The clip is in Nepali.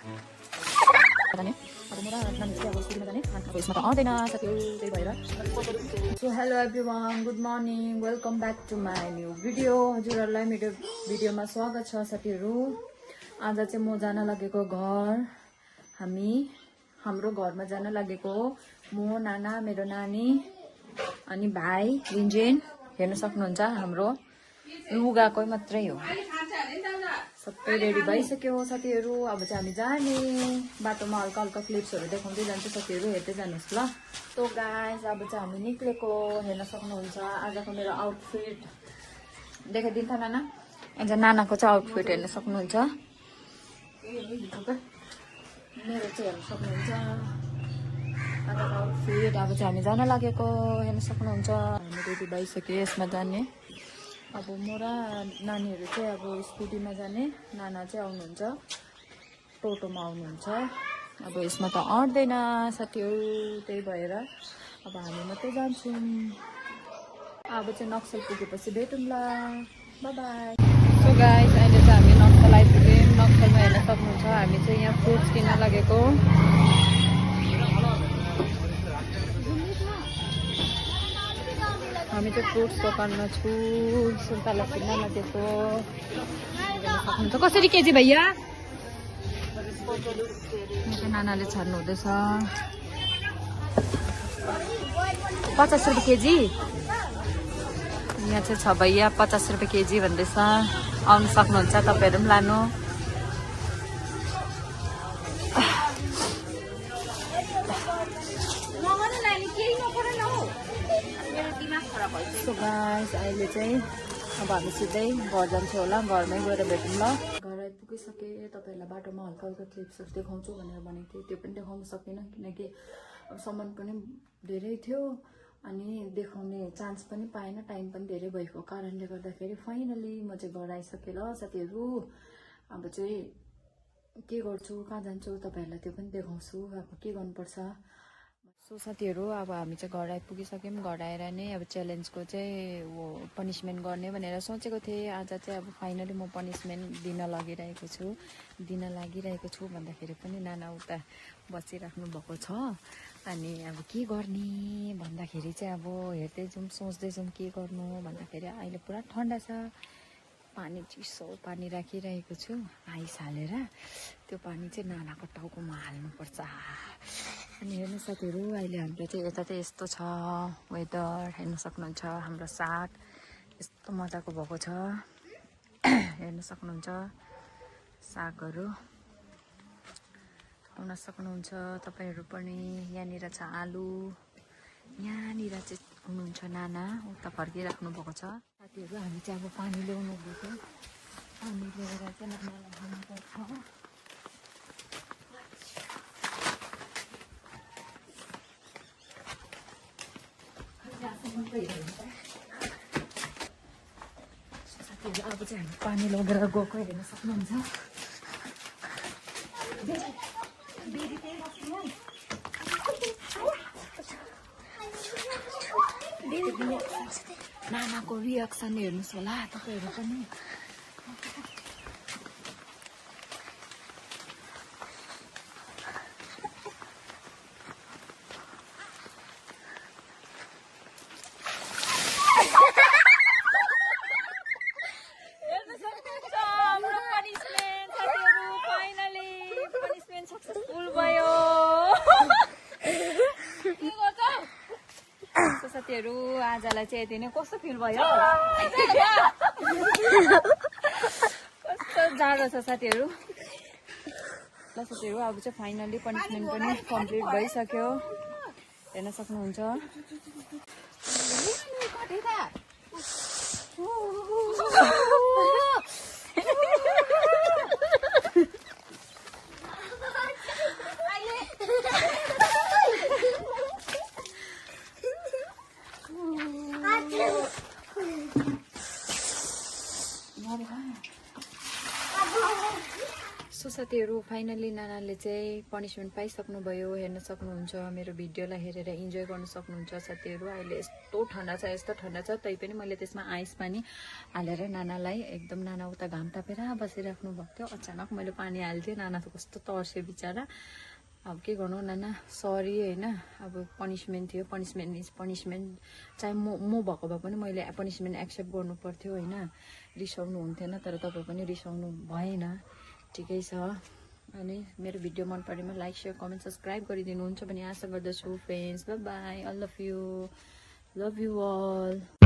So hello everyone, good morning, welcome back to my new video. हजुरहरुलाई मेरो भिडियोमा स्वागत छ साथीहरु। आज चाहिँ म जान लागेको घर, हाम्रो घरमा जान लागेको म, नाना, मेरो नानी अनि भाइ लिन्जेन। हेर्न सक्नुहुन्छ हाम्रो लुगाकै मात्रै हो। सबै रेडी भइसक्यो साथीहरु। अब चाहिँ हामी जाने बाटोमा हल्का हल्का क्लिप्सहरु देखाउँदै जान्छु साथीहरु, हेर्दै जानुहोस् ल। सो गाइस अब चाहिँ हामी निक्लेको, हेर्न सक्नुहुन्छ आजको मेरो आउटफिट देखाइदिन्छ नाना। आज नानाको चाहिँ आउटफिट हेर्न सक्नुहुन्छ, मेरो चाहिँ हेर्न सक्नुहुन्छ आजको आउटफिट। अब चाहिँ हामी जान लागेको, हेर्न सक्नुहुन्छ हामी रेडी भइसक्यो यसमा जाने। अब म र नानीहरु चाहिँ अब स्कुटीमा जाने, नाना चाहिँ आउनुहुन्छ टोटोमा आउनुहुन्छ। अब यसमा त अट्दैन साथीहरु, त्यही भएर अब हामी मात्रै जान्छौँ। अब चाहिँ नक्सल पुगेपछि भेटौँला, बाइ बाइ। सो गाइस अहिले चाहिँ हामी नक्सल आइपुग्यौँ। नक्सलमा हेर्न सक्नुहुन्छ हामी चाहिँ यहाँ फ्रुट्स किन्न लागेको। हामी चाहिँ फ्रुट्स दोकानमा छु, सुन्तला किन्न लागेको। कसरी केजी भैया? नानाले छान्नु हुँदैछ। 50 रुपियाँ केजी। यहाँ चाहिँ छ भैया 50 रुपियाँ केजी भन्दैछ। आउनु सक्नुहुन्छ तपाईहरु पनि लानु। सो गाइस अहिले चाहिँ अब हामी सिधै घर जान्छौँ होला, घरमै गएर भेटौँ ल। घर आइपुगिसके। तपाईहरुलाई बाटोमा हल्का हल्का क्लिप्सहरु देखाउँछु भनेर भनेको थिएँ, त्यो पनि देखाउन सकिनँ किनकि अब सामान पनि धेरै थियो अनि देखाउने चान्स पनि पाएन, टाइम पनि धेरै भएको कारणले गर्दाखेरि फाइनली म चाहिँ घर आइसकेँ ल साथीहरु। अब चाहिँ के गर्छु, कहाँ जान्छु तपाईहरुलाई त्यो पनि देखाउँछु, अब के गर्नुपर्छ। सो साथीहरु अब हामी चाहिँ घर आइपुगिसक्यौँ। घर आएर नै अब च्यालेन्जको चाहिँ वो पनिसमेन्ट गर्ने भनेर सोचेको थिएँ। आज चाहिँ अब फाइनली म पनिसमेन्ट दिन लागिरहेको छु भन्दाखेरि पनि नाना उता बसिराख्नु भएको छ। अनि अब के गर्ने भन्दाखेरि चाहिँ अब हेर्दै जाउँ, सोच्दै जाउँ के गर्नु भन्दाखेरि अहिले पुरा ठन्डा छ। पानी चिसो पानी राखिरहेको छु आइस हालेर, त्यो पानी चाहिँ नानाको टाउकोमा हाल्नुपर्छ। अनि हेर्नु साथीहरु अहिले हाम्रो चाहिँ यता चाहिँ यस्तो छ वेदर, हेर्न सक्नुहुन्छ हाम्रो साग यस्तो मजाको भएको छ। हेर्न सक्नुहुन्छ सागहरू आउन सक्नुहुन्छ तपाईहरु पनि। यहाँनिर छ आलु, यहाँनिर चाहिँ हुनुहुन्छ नाना, उता फर्किराख्नु भएको छ। साथीहरु हामी चाहिँ अब पानी ल्याउनु गएको, पानी ल्याएर चाहिँ नानालाई खानुपर्छ। साथीहरु अब चाहिँ हामी पानी लगेर गएको, हेर्न सक्नुहुन्छ। नानाको रिएक्सन हेर्नुहोस् होला तपाईहरु पनि। साथीहरु आजलाई चाहिँ यति नै। कस्तो फिल भयो? कस्तो जाडो छ साथीहरु। ल साथीहरु अब चाहिँ फाइनली पनिसमेन्ट पनि कम्प्लिट भइसक्यो, हेर्न सक्नुहुन्छ। साथीहरू फाइनली नानाले चाहिँ पनिसमेन्ट पाइसक्नुभयो। हेर्न सक्नुहुन्छ मेरो भिडियोलाई हेरेर इन्जोय गर्न सक्नुहुन्छ साथीहरू। अहिले यस्तो ठन्डा छ तैपनि मैले त्यसमा आइस पानी हालेर नानालाई एकदम नाना उता घाम तापेर बसिराख्नु भएको थियो। अचानक मैले पानी हाल्थेँ, नाना त कस्तो तर्स्यो बिचरा। अब के गर्नु नाना, सरी होइन। अब पनिसमेन्ट थियो, पनिसमेन्ट इज पनिसमेन्ट। चाहे म भएको भए पनि मैले पनिसमेन्ट एक्सेप्ट गर्नु पर्थ्यो होइन, रिसाउनु हुन्थेन। तर तपाईँ पनि रिसाउनु भएन, ठिकै छ। अनि मेरो भिडियो मन परेमा लाइक सेयर कमेन्ट सब्सक्राइब गरिदिनुहुन्छ भने आशा गर्दछु friends. Bye bye, I love you all.